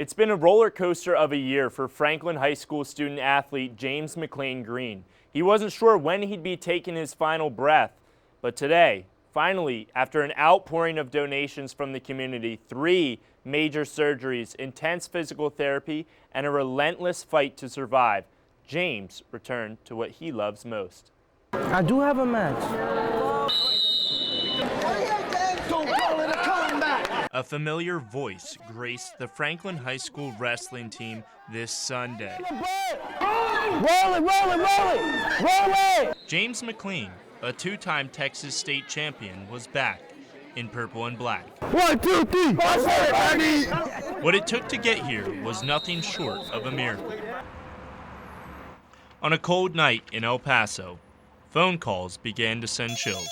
It's been a roller coaster of a year for Franklin High School student athlete James McLean Green. He wasn't sure when he'd be taking his final breath, but today, finally, after an outpouring of donations from the community, 3 major surgeries, intense physical therapy, and a relentless fight to survive, James returned to what he loves most. I do have a match. A familiar voice graced the Franklin High School wrestling team this Sunday. Roll it! James McLean, a 2-time Texas state champion, was back in purple and black. 1, 2, 3. What it took to get here was nothing short of a miracle. On a cold night in El Paso, phone calls began to send chills.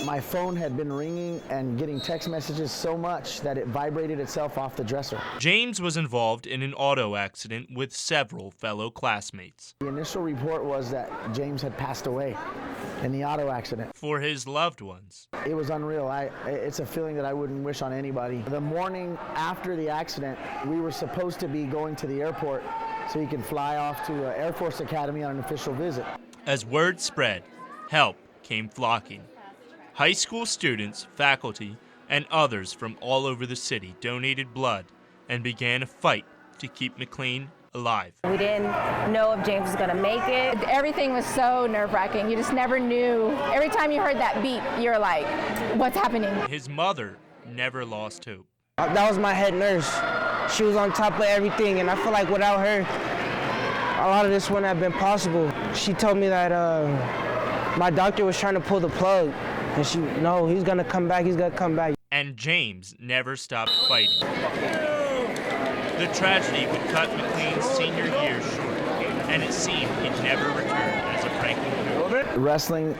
My phone had been ringing and getting text messages so much that it vibrated itself off the dresser. James was involved in an auto accident with several fellow classmates. The initial report was that James had passed away in the auto accident. For his loved ones, It was unreal. It's a feeling that I wouldn't wish on anybody. The morning after the accident, we were supposed to be going to the airport so he could fly off to Air Force Academy on an official visit. as word spread, help came flocking. High school students, faculty, and others from all over the city donated blood and began a fight to keep McLean alive. We didn't know if James was going to make it. Everything was so nerve-wracking. You just never knew. Every time you heard that beep, you're like, what's happening? His mother never lost hope. That was my head nurse. She was on top of everything, and I feel like without her, a lot of this wouldn't have been possible. She told me that my doctor was trying to pull the plug, and no, he's gonna come back, And James never stopped fighting. The tragedy would cut McLean's senior year short, and it seemed he'd never return as a Franklin Cougar. Wrestling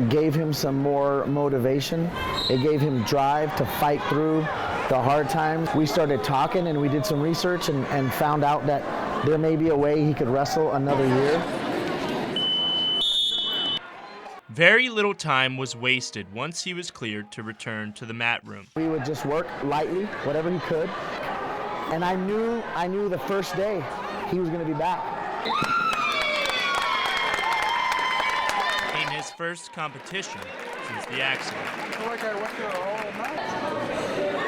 gave him some more motivation. It gave him drive to fight through the hard times. We started talking and we did some research and found out that there may be a way he could wrestle another year. Very little time was wasted once he was cleared to return to the mat room. We would just work lightly, whatever he could. And I knew the first day he was going to be back. In his first competition since the accident. I feel like I went through a whole match.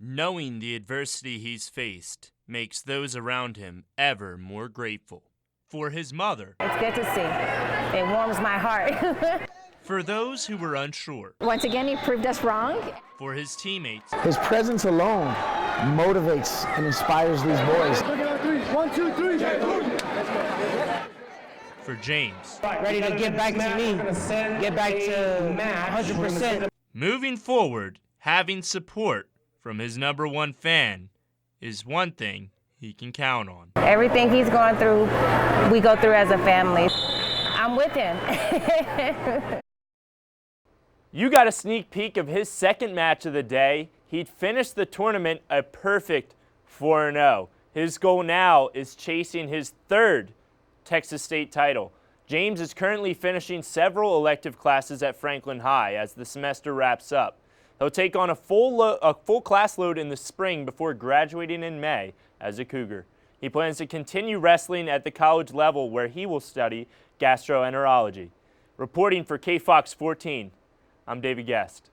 Knowing the adversity he's faced makes those around him ever more grateful. For his mother, It's good to see. It warms my heart. for those who were unsure, Once again, he proved us wrong. for his teammates, His presence alone motivates and inspires these boys. Look at 3. 1, 2, 3. for James. ready to get back to me, get back to 100%. Moving forward, having support from his #1 fan is one thing he can count on. Everything he's going through, we go through as a family. I'm with him. You got a sneak peek of his second match of the day. He'd finished the tournament a perfect 4-0. His goal now is chasing his 3rd Texas State title. James is currently finishing several elective classes at Franklin High as the semester wraps up. He'll take on a full class load in the spring before graduating in May as a Cougar. He plans to continue wrestling at the college level where he will study gastroenterology. Reporting for KFOX 14, I'm David Guest.